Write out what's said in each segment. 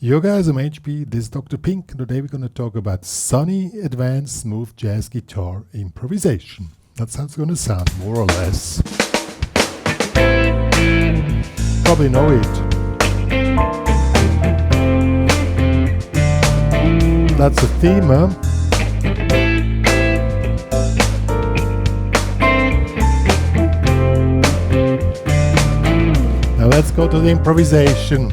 Yo guys, I'm HP, this is Dr. Pink, and today we're going to talk about Sonny Advanced Smooth Jazz Guitar Improvisation. That's how it's going to sound, more or less. Probably know it. That's the theme, huh? Now let's go to the improvisation.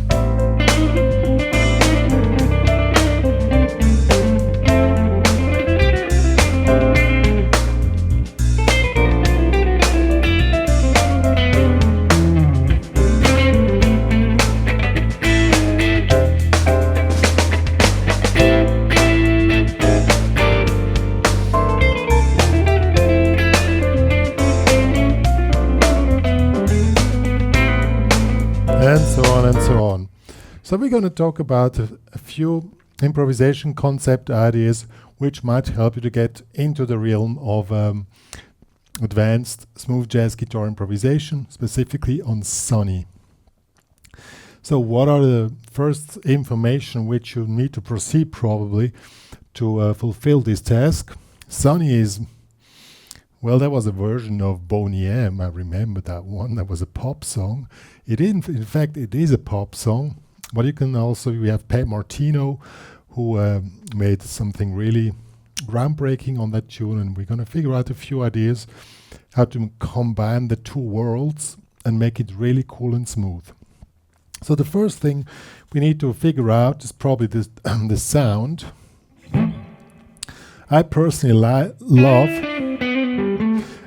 And so on and so on. So we're going to talk about a few improvisation concept ideas which might help you to get into the realm of advanced smooth jazz guitar improvisation, specifically on Sonny. So what are the first information which you need to proceed probably to fulfill this task? Sonny is, well, that was a version of Boney M. I remember that one. That was a pop song. In fact, it is a pop song. But you can also, we have Pat Martino, who made something really groundbreaking on that tune. And we're going to figure out a few ideas how to combine the two worlds and make it really cool and smooth. So the first thing we need to figure out is probably this, the sound. I personally love,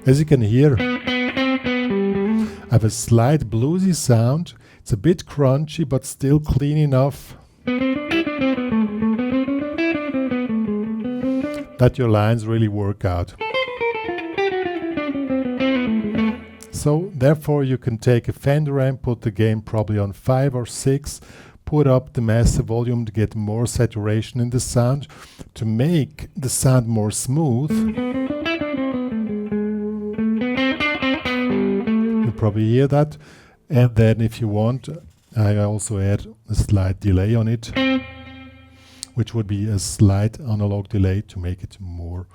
as you can hear, I have a slight bluesy sound. It's a bit crunchy, but still clean enough that your lines really work out. So therefore you can take a Fender amp, put the gain probably on 5 or 6, put up the master volume to get more saturation in the sound, to make the sound more smooth. Probably hear that, and then if you want, I also add a slight delay on it, which would be a slight analog delay to make it more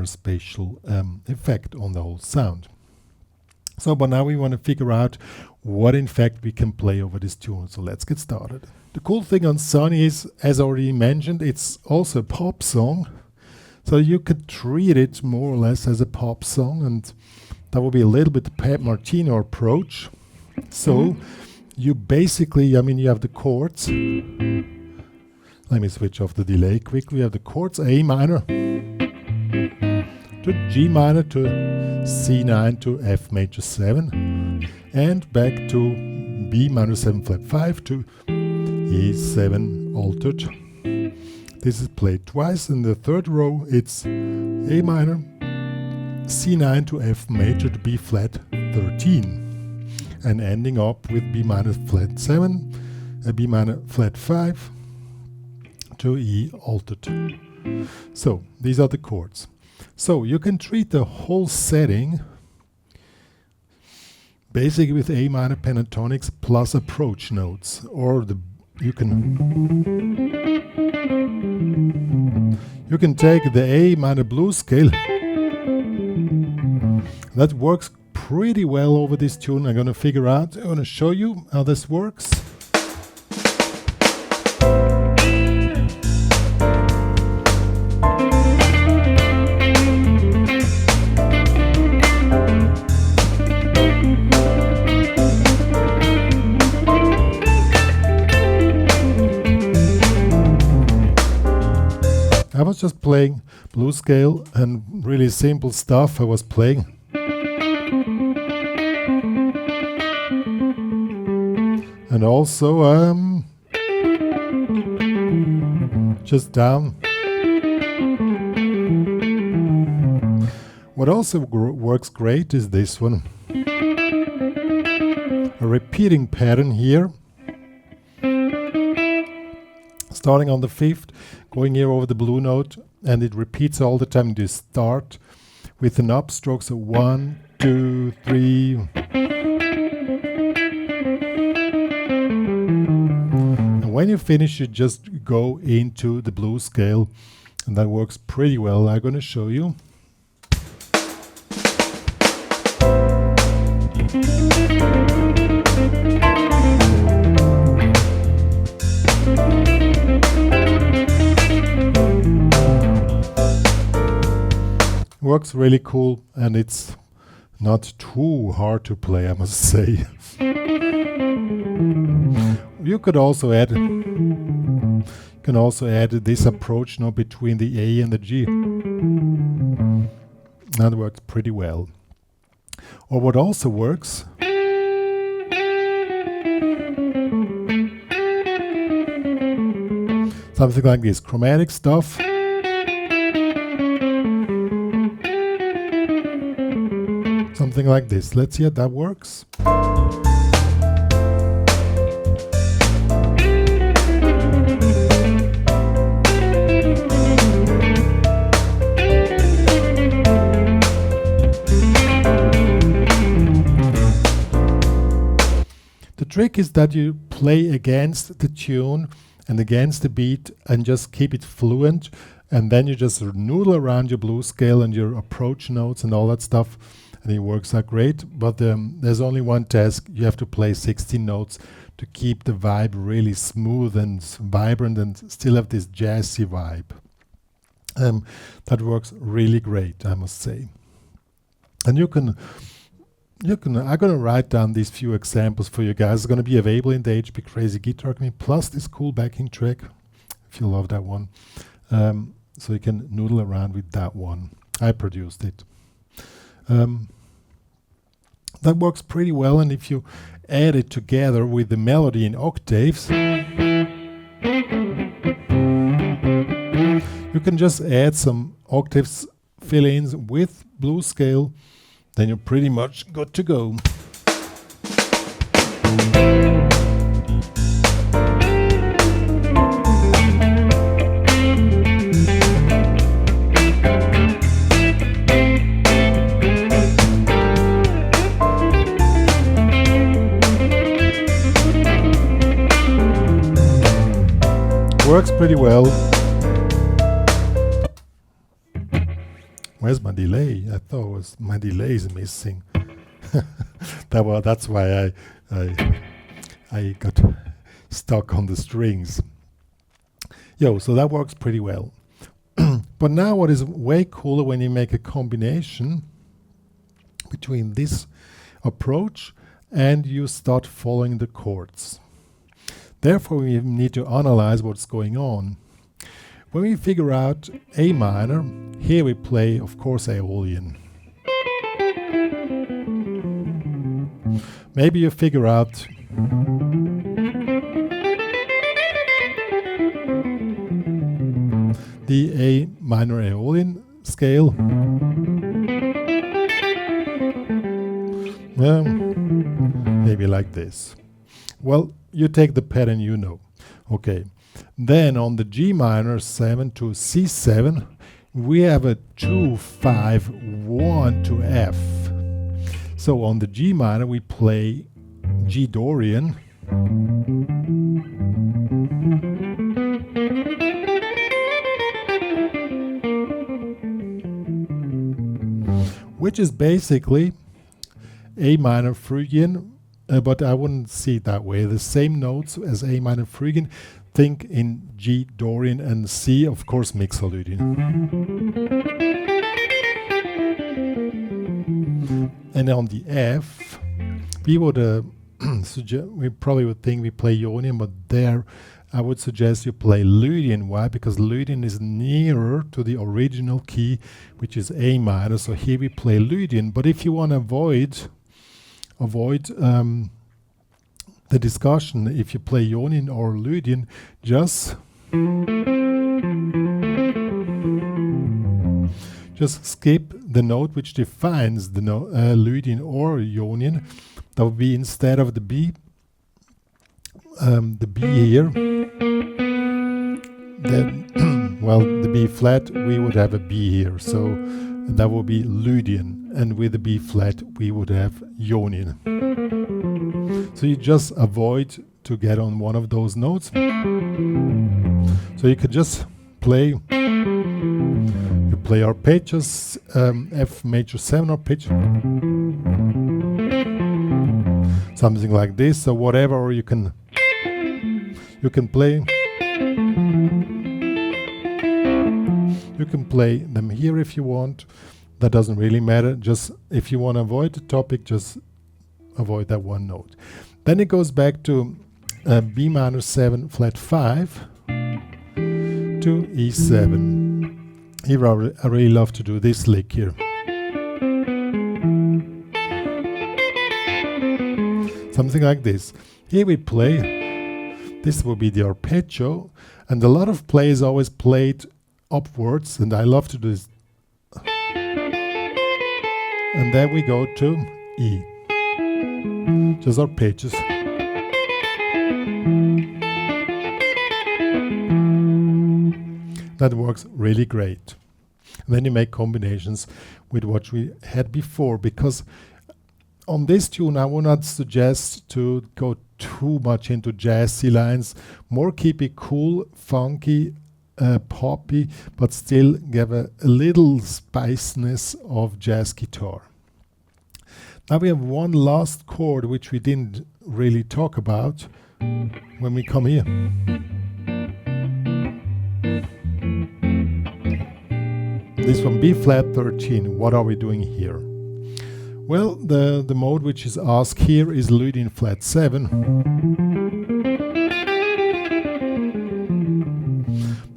spatial effect on the whole sound. So but now we want to figure out what in fact we can play over this tune, so let's get started. The cool thing on Sonny is, as already mentioned, it's also a pop song, so you could treat it more or less as a pop song, and that will be a little bit the Pat Martino approach. So you basically, I mean, you have the chords. Let me switch off the delay quickly. You have the chords A minor to G minor to C9 to F major 7 and back to B minor 7 flat 5 to E7 altered. This is played twice. In the third row it's A minor, C9 to F major to B flat 13, and ending up with B minor flat 7, B minor flat 5 to E altered. So these are the chords. So you can treat the whole setting basically with A minor pentatonics plus approach notes, or you can take the A minor blues scale. That works pretty well over this tune. I'm going to figure out, I'm going to show you how this works. I was just playing blues scale and really simple stuff I was playing. And also just down. What also works great is this one. A repeating pattern here. Starting on the 5th, going here over the blue note, and it repeats all the time. You start with an upstroke, so 1, 2, 3. when you finish, you just go into the blues scale, and that works pretty well. I'm going to show you. Works really cool, and it's not too hard to play, I must say. You could also add this approach now between the A and the G. That works pretty well. Or what also works, something like this, chromatic stuff. Something like this. Let's see how that works. The trick is that you play against the tune and against the beat and just keep it fluent, and then you just noodle around your blues scale and your approach notes and all that stuff, and it works out great. But there's only one task. You have to play 16 notes to keep the vibe really smooth and vibrant and still have this jazzy vibe. That works really great, I must say. And I'm going to write down these few examples for you guys. It's going to be available in the HPCrazy Guitar Academy, plus this cool backing track, if you love that one. So you can noodle around with that one. I produced it. That works pretty well, and if you add it together with the melody in octaves, you can just add some octaves fill-ins with blues scale, then you're pretty much good to go. Works pretty well. Where's my delay? I thought my delay is missing. That's why I got stuck on the strings. So that works pretty well. But now what is way cooler when you make a combination between this approach and you start following the chords. Therefore, we need to analyze what's going on. When we figure out A minor, here we play, of course, Aeolian. Maybe you figure out the A minor Aeolian scale. Maybe like this. Well, you take the pattern you know. Okay. Then on the G minor 7 to C7, we have a 2, 5, 1 to F. So on the G minor, we play G Dorian. Which is basically A minor Phrygian, but I wouldn't see it that way. The same notes as A minor Phrygian. Think in G Dorian and C, of course, Mixolydian. And on the F, we would we probably would think we play Ionian, but there I would suggest you play Lydian. Why? Because Lydian is nearer to the original key, which is A minor. So here we play Lydian. But if you want to avoid the discussion, if you play Ionian or Lydian, just skip the note which defines the Lydian or Ionian. That would be, instead of the B here, then well, the B flat, we would have a B here, so that would be Lydian, and with the B flat we would have Ionian. So you just avoid to get on one of those notes. So you could just play. You play arpeggios, F major 7 arpeggio, something like this, or whatever. Or you can play. You can play them here if you want. That doesn't really matter. Just if you want to avoid the topic, just avoid that one note. Then it goes back to B minor 7 flat 5 to E7. Here I really love to do this lick here. Something like this. Here we play. This will be the arpeggio, and a lot of players always play it upwards, and I love to do this. And then we go to E. Just arpeggios. That works really great. And then you make combinations with what we had before, because on this tune I would not suggest to go too much into jazzy lines. More keep it cool, funky, poppy, but still give a little spiciness of jazz guitar. Now we have one last chord which we didn't really talk about when we come here. This one, B flat 13. What are we doing here? Well, the mode which is asked here is Lydian flat 7.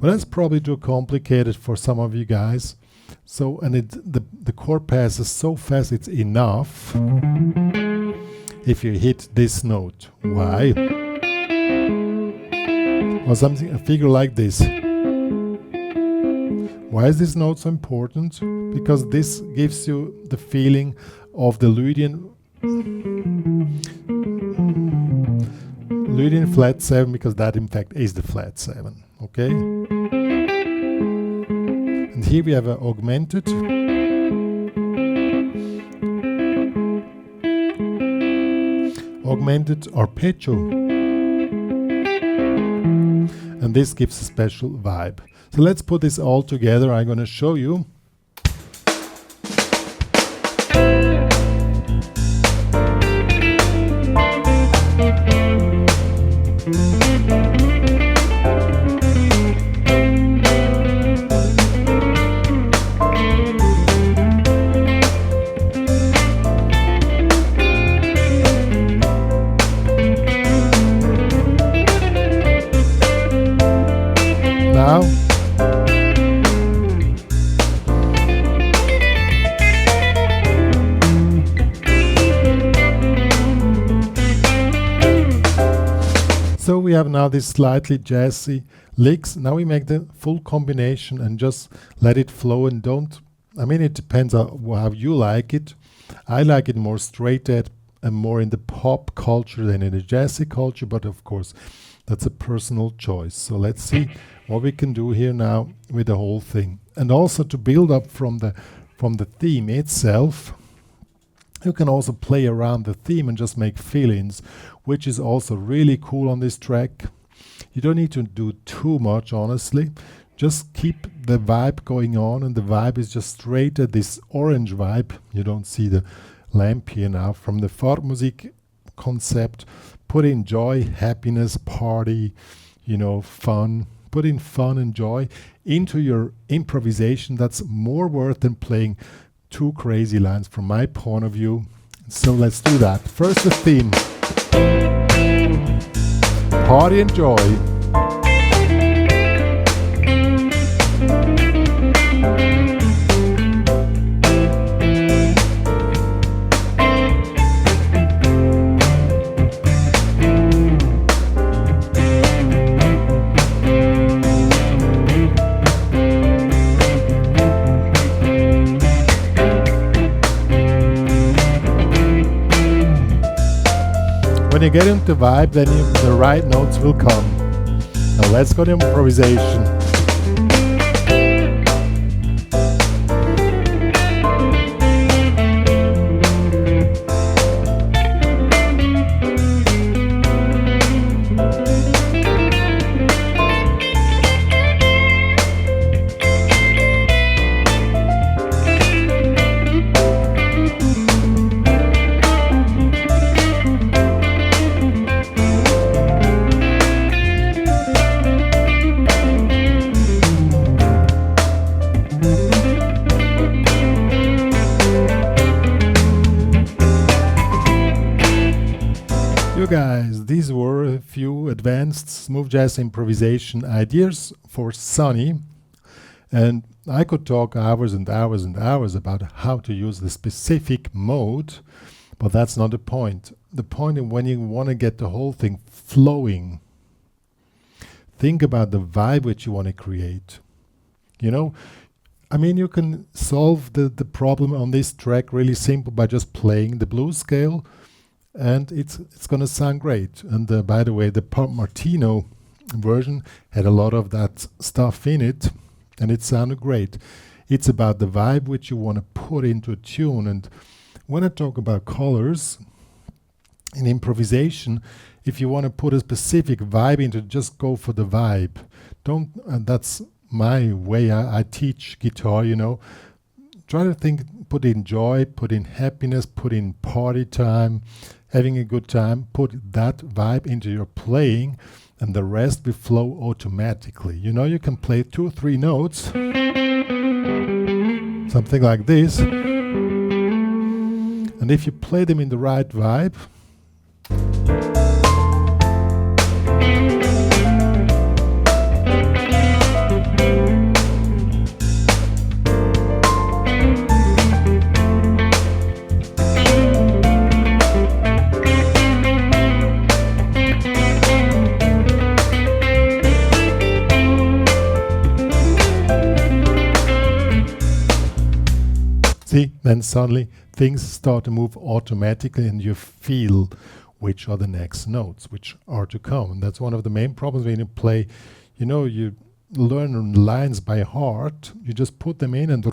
But that's probably too complicated for some of you guys. So, and the chord passes so fast, it's enough if you hit this note. Why? Or something, a figure like this. Why is this note so important? Because this gives you the feeling of the Lydian flat 7, because that in fact is the flat 7. Okay? And here we have an augmented arpeggio. And this gives a special vibe. So let's put this all together. I'm going to show you. Now, so we have now this slightly jazzy licks. Now we make the full combination and just let it flow, and don't, I mean, it depends on how you like it. I like it more straight ahead and more in the pop culture than in the jazzy culture, but of course that's a personal choice. So let's see what we can do here now with the whole thing. And also to build up from the theme itself, you can also play around the theme and just make fill-ins, which is also really cool on this track. You don't need to do too much, honestly. Just keep the vibe going on, and the vibe is just straight at this orange vibe. You don't see the lamp here now. From the Fahrtmusik concept, put in joy, happiness, party, you know, fun. Put in fun and joy into your improvisation. That's more worth than playing two crazy lines from my point of view. So let's do that. First the theme. Party and joy. When you get into the vibe, then the right notes will come. Now let's go to improvisation. guys, these were a few advanced smooth jazz improvisation ideas for Sonny, and I could talk hours and hours and hours about how to use the specific mode, but that's not the point. The point is when you want to get the whole thing flowing, think about the vibe which you want to create. You know, I mean, you can solve the problem on this track really simple by just playing the blues scale, and it's going to sound great. And by the way, the Pop Martino version had a lot of that stuff in it, and it sounded great. It's about the vibe which you want to put into a tune. And when I talk about colors in improvisation, if you want to put a specific vibe into it, just go for the vibe. Don't, and that's my way I teach guitar, you know. Try to think, put in joy, put in happiness, put in party time, having a good time, put that vibe into your playing, and the rest will flow automatically. You know, you can play 2 or 3 notes, something like this, and if you play them in the right vibe, see, then suddenly things start to move automatically and you feel which are the next notes, which are to come. And that's one of the main problems when you play. You know, you learn lines by heart, you just put them in and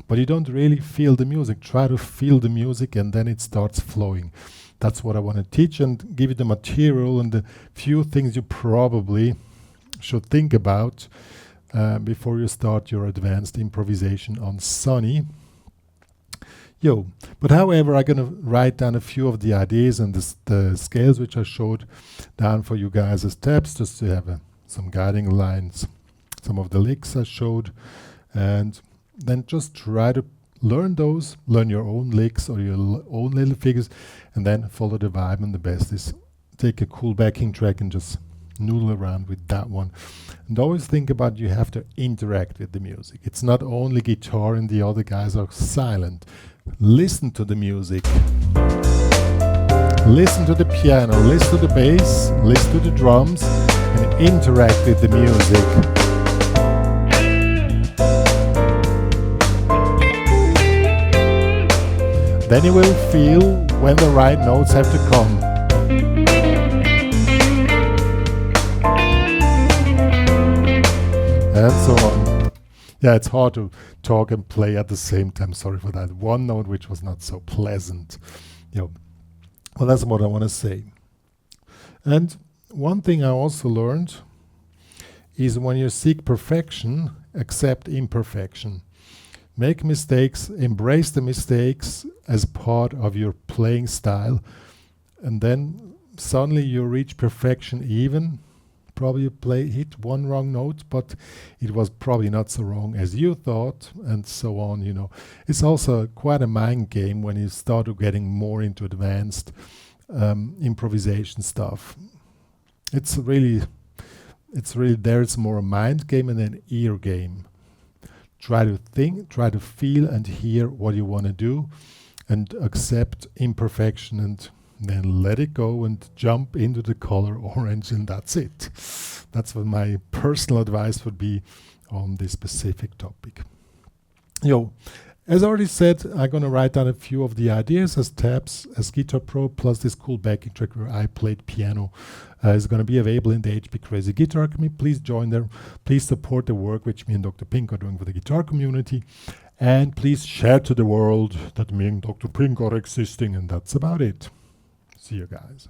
but you don't really feel the music. Try to feel the music and then it starts flowing. That's what I want to teach and give you the material and the few things you probably should think about before you start your advanced improvisation on Sonny. But however, I'm going to write down a few of the ideas and the scales which I showed down for you guys as tabs, just to have some guiding lines, some of the licks I showed, and then just try to learn those, learn your own licks or your own little figures, and then follow the vibe. And the best is take a cool backing track and just noodle around with that one. And always think about you have to interact with the music. It's not only guitar and the other guys are silent. Listen to the music. Listen to the piano, listen to the bass, listen to the drums, and interact with the music. Then you will feel when the right notes have to come. And so on. Yeah, it's hard to talk and play at the same time. Sorry for that. One note which was not so pleasant. Well, that's what I want to say. And one thing I also learned is when you seek perfection, accept imperfection. Make mistakes, embrace the mistakes as part of your playing style, and then suddenly you reach perfection. Even probably you hit one wrong note, but it was probably not so wrong as you thought, and so on. You know, it's also quite a mind game when you start getting more into advanced improvisation stuff. It's really there. It's more a mind game and an ear game. Try to think, try to feel and hear what you want to do, and accept imperfection, and then let it go and jump into the color orange, and that's it. That's what my personal advice would be on this specific topic. As I already said, I'm going to write down a few of the ideas as tabs, as Guitar Pro, plus this cool backing track where I played piano is going to be available in the HPCrazy Guitar Academy. Please join there. Please support the work which me and Dr. Pink are doing for the guitar community. And please share to the world that me and Dr. Pink are existing, and that's about it. See you guys.